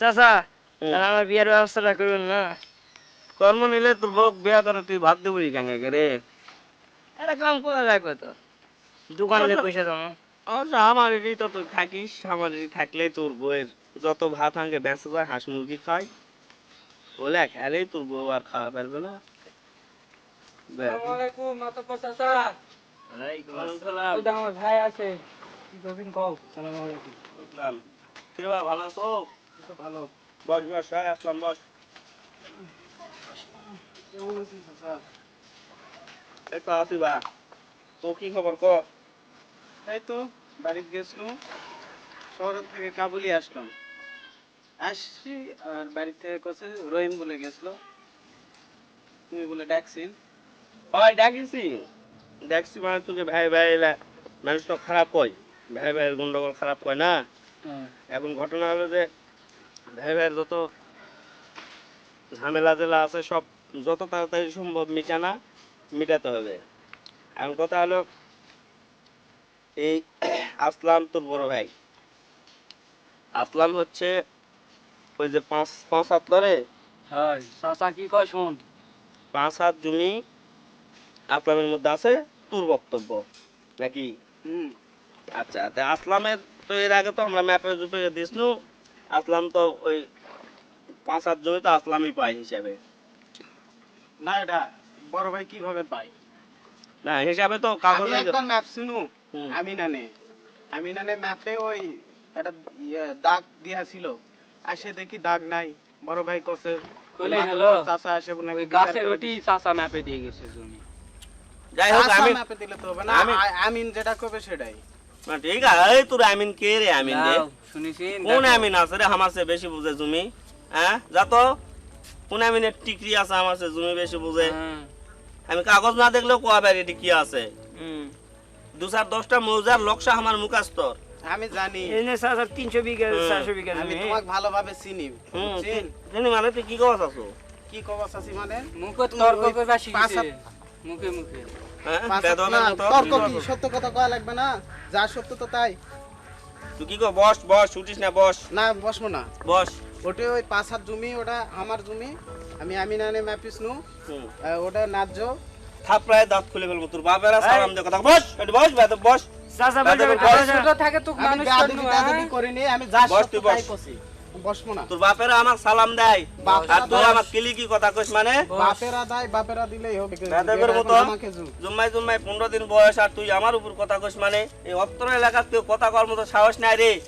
চাচা হুম। তাহলে আমার বিয়ের ব্যবস্থাটা করুন না। কর্ম নিলে তোর বউ বিয়া করে তুই ভাত দেবি কেঙ্গে রে? একটা কাম করা লাগবে তো, দোকানে পয়সা জমা। আচ্ছা আমার এটাই তো তুই থাকিস, আমার এটি থাকলেই তোর বউয়ের যত ভাত আগে বেঁচে যায়, হাঁস মুরগি খাই বলে খেলেই তোর বউ আর খাওয়া পারবে না। ব্যাস। আসসালামু মাতাব্বর চাচা। ওয়ালাইকুম আসসালাম। ওই যে আমার ভাই আছে, কি করবেন কও। আসসালামু আলাইকুম। আসসালাম। কি রে বাবা, ভালো আছো? ভালো। বস বস, হ্যাঁ আসলাম, বস। কেমন আছেন চাচা? এই তো আছি বা। তো কি খবর ক? এই তো বাড়িতে গেছিলাম, শহর থেকে কাবুলি আসলাম। আসছি আর বাড়ি থেকে কাছে রহিম বলে গেছিল, তুমি বলে ডাকছিন। হয় ডাকিছি। দেখছি মানে তোকে ভাই ভাই মানুষ তো খারাপ কয়, ভাই ভাইয়ের গন্ডগোল খারাপ কয় না। এখন ঘটনা হলো যে ভাই ভাইয়ের যত ঝামেলা জেলা আছে সব যত তাড়াতাড়ি সম্ভব মিটাতে হবে। এখন কথা হলো এই আসলাম তোর বড় ভাই, আসলাম হচ্ছে ওই যে পাঁচ পাঁচ হাত ধরে হ্যাঁ চাচা কি কয় শুন। 5 হাত জমি আসলামের মধ্যে আছে, তোর বক্তব্য নাকি? হুম। আচ্ছা তা আসলামের তো এর আগে তো আমরা ম্যাপে জুপে দিসনু, আসলাম তো ওই 5 হাত জমি তো আসলামই পাই হিসাবে। না এটা বড় ভাই কিভাবে পাই? না হিসাবে তো আমি কাগজে। একবার ম্যাপ শুনু, হুম। আমি নানে ম্যাপে ওই একটা দাগ দিয়া ছিল, আসে দেখি দাগ নাই। বড় ভাই কসে কইলে হলো চাচা আসে বলে ওই গাছের ওটি চাচা ম্যাপে দিয়ে গেছে জমি। যাই হোক আমি ম্যাপে দিলে তো হবে না, আমি- আমিন যেটা করবে সেটাই। না, ঠিক আছে এই তোর আমিন কে রে? আমিন রে? শুনেছেন কোন আমিন আছে রে আমার চেয়ে বেশি বুঝে জমি? হ্যাঁ যা তো, কোন আমিনের টিকরি আছে আমার চেয়ে জমি বেশি বুঝে? আমি কাগজ না দেখলেও কোয়া পারি এটি কি আছে। 2-10টা মৌজার লক্ষ্য আমার মুখাস্তর। আমি জানি, এনে চাচা 300 বিঘা হুম। 400 বিঘা আমি জমি। তোমাকে ভালোভাবে চিনি। হুম বুঝছেন? জানি মানে তুই কি কথা আছো? কি কবাস আছি মানে? মুখে তুমি তর্ক ওই করবা শিখছে, পাঁচ মুখে মুখে। হ্যাঁ না, বেদবের মতো তর্ক কি? সত্য কথা কয়া লাগবে না, যা সত্য তো তাই। তুই কি কর? বস বস, উঠিস না, বস না বসবো না। বস। ওটা ওই 5 হাত জমি, ওটা আমার জমি। আমি আমিনানে ম্যাপিস নু, হুম ওটা ন্যায্য। থাপড়ায় দাঁত খুলে ফেলবো তোর বাপের সালাম দে কথা। বস এটি বস, বেদব বস। চাচা বেদবের বলবে বয়স ছোট থাকে তো আমি মানুষ বেয়াদবি করনু, টেয়াদবি হ্যাঁ? করিনি, আমি যা বস সত্য তুই তাই বস। কছি। বসবো না। তোর বাপের আমার সালাম দেয় বাপের আর তুই আদায়- আমার কিলি কি কথা কইস মানে? বাপেরা দেয়, বাপেরা দিলেই হবে। বেয়াদবের এখন মতো আমাকে জু। জুম্মাই জুম্মাই 15 দিন বয়স আর তুই আমার উপর কথা কইস মানে? এই অত্র এলাকার কেউ কথা কর মতো সাহস নাই রে।